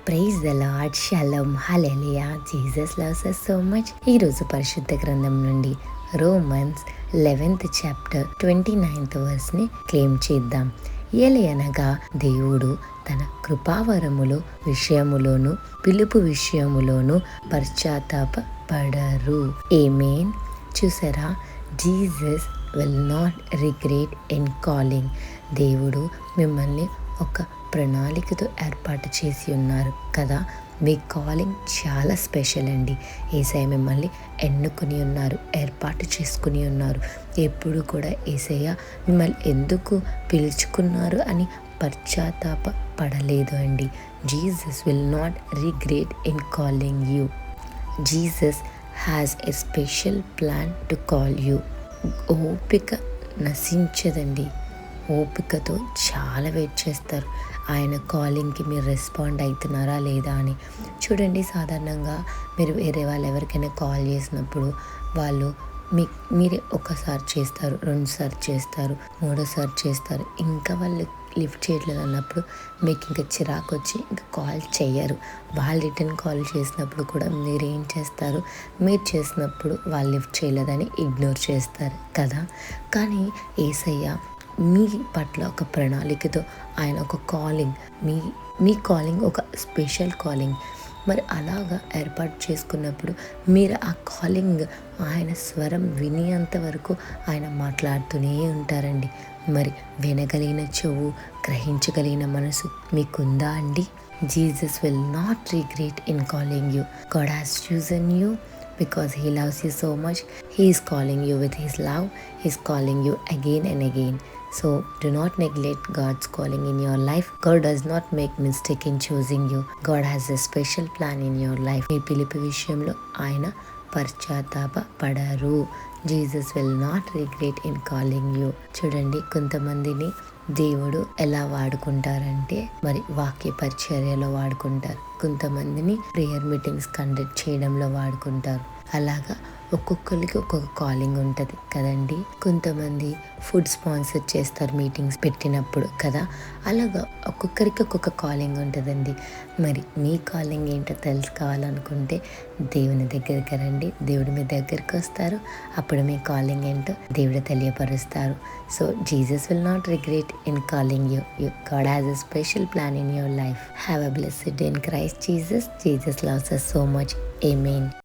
Praise the Lord, shalom, hallelujah. Jesus loves us so much. ఈరోజు పరిశుద్ధ గ్రంథం నుండి Romans 11th chapter 29th వర్స్ని claim చేద్దాం. ఏలయనగా దేవుడు తన కృపావరములు విషయములోను పిలుపు విషయములోను పశ్చాత్తాపపడరు. ఆమేన్. చూసారా, Jesus will not regret in calling. దేవుడు మిమ్మల్ని ఒక ప్రణాళికతో ఏర్పాటు చేసి ఉన్నారు కదా. మీ కాలింగ్ చాలా స్పెషల్ అండి. యేసయ్య మిమ్మల్ని ఎన్నుకుని ఉన్నారు, ఏర్పాటు చేసుకుని ఉన్నారు. ఎప్పుడు కూడా యేసయ్య మిమ్మల్ని ఎందుకు పిలుచుకున్నారు అని పశ్చాత్తాపపడలేదు అండి. Jesus will not regret in calling you. Jesus has a special plan to call you. ఓపిక నశించదండి. ఓపికతో చాలా వెయిట్ చేస్తారు ఆయన కాలింగ్కి మీరు రెస్పాండ్ అవుతున్నారా లేదా అని. చూడండి, సాధారణంగా మీరు వేరే వాళ్ళు ఎవరికైనా కాల్ చేసినప్పుడు వాళ్ళు మీరే ఒకసారి చేస్తారు, రెండుసార్లు చేస్తారు, మూడోసారి చేస్తారు, ఇంకా వాళ్ళు లిఫ్ట్ చేయట్లేదు అన్నప్పుడు మీకు ఇంకా చిరాకు వచ్చి ఇంకా కాల్ చేయరు. వాళ్ళు రిటర్న్ కాల్ చేసినప్పుడు కూడా మీరు ఏం చేస్తారు, మీరు చేసినప్పుడు వాళ్ళు లిఫ్ట్ చేయలేదని ఇగ్నోర్ చేస్తారు కదా. కానీ యేసయ్య మీ పట్ల ఒక ప్రణాళికతో ఆయన ఒక కాలింగ్, మీ కాలింగ్ ఒక స్పెషల్ కాలింగ్. మరి అలాగా ఏర్పాటు చేసుకున్నప్పుడు మీరు ఆ కాలింగ్ ఆయన స్వరం వినేంత వరకు ఆయన మాట్లాడుతూనే ఉంటారండి. మరి వినగలిగిన చెవు, గ్రహించగలిగిన మనసు మీకుందా అండి? Jesus will not regret in calling you. God has chosen you because he loves you so much. He is calling you with his love. He is calling you again and again. So do not neglect God's calling in your life. God does not make mistake in choosing you. God has a special plan in your life. మీ పిలుపు విషయంలో ఆయన పశ్చాత్తాపపడరు. Jesus will not regret in calling you. చూడండి, కొంతమందిని దేవుడు ఎలా వాడుకుంటారంటే మరి వాక్య పరిచర్యలో వాడుకుంటారు, కొంతమందిని ప్రేయర్ మీటింగ్స్ కండక్ట్ చేయడంలో వాడుకుంటారు. అలాగా ఒక్కొక్కరికి ఒక్కొక్క కాలింగ్ ఉంటుంది కదండి. కొంతమంది ఫుడ్ స్పాన్సర్ చేస్తారు మీటింగ్స్ పెట్టినప్పుడు కదా. అలాగా ఒక్కొక్కరికి ఒక్కొక్క కాలింగ్ ఉంటుందండి. మరి మీ కాలింగ్ ఏంటో తెలుసుకోవాలనుకుంటే దేవుని దగ్గరికి రండి. దేవుడు మీ దగ్గరికి వస్తారు. అప్పుడు మీ కాలింగ్ ఏంటో దేవుడు తెలియపరుస్తారు. So Jesus will not regret in calling you. God has a special plan in your life. Have a blessed day in Christ Jesus. Jesus loves us so much. Amen.